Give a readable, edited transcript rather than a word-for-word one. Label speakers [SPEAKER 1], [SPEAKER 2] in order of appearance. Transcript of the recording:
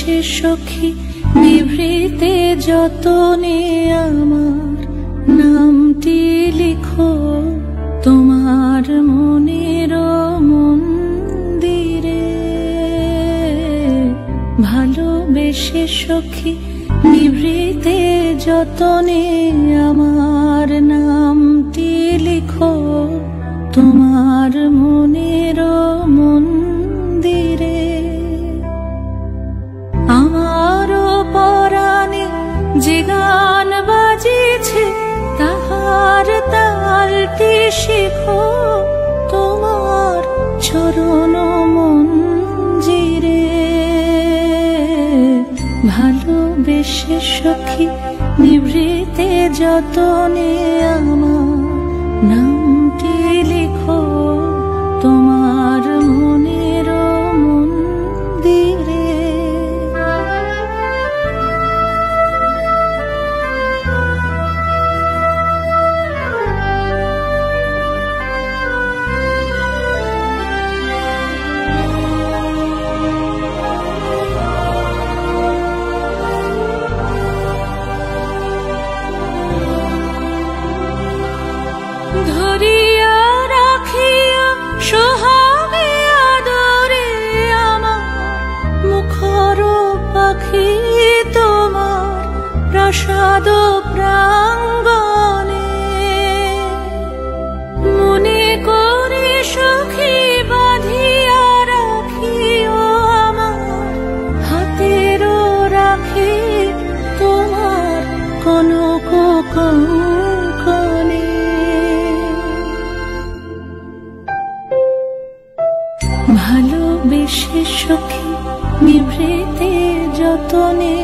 [SPEAKER 1] ভালোবেসে সখী নিভৃতে যতনে আমার নামটি লিখো তোমার মনের মন্দিরে। ভালোবেসে সখী নিভৃতে যতনে আমার নামটি লিখো তোমার মনের মন্দিরে। আমারও পরাণে যে গান বাজিছে তাহার তালটি শিখো তোমার চরণ মঞ্জিরে। ভালোবেসে সখী নিভৃতে যতনে আমার নামটি লিখো তোমার মনের মন্দিরে। ধরিয়া রাখিয়া সোহাগে আদরে আমার মুখর পাখি তোমার প্রাসাদ প্রাঙ্গণে। মনে করে সখী বাঁধিয়া রাখিও আমার হাতের রাখি তোমার কনক কঙ্কণে। ভালোবেসে সখী নিভৃতে যতনে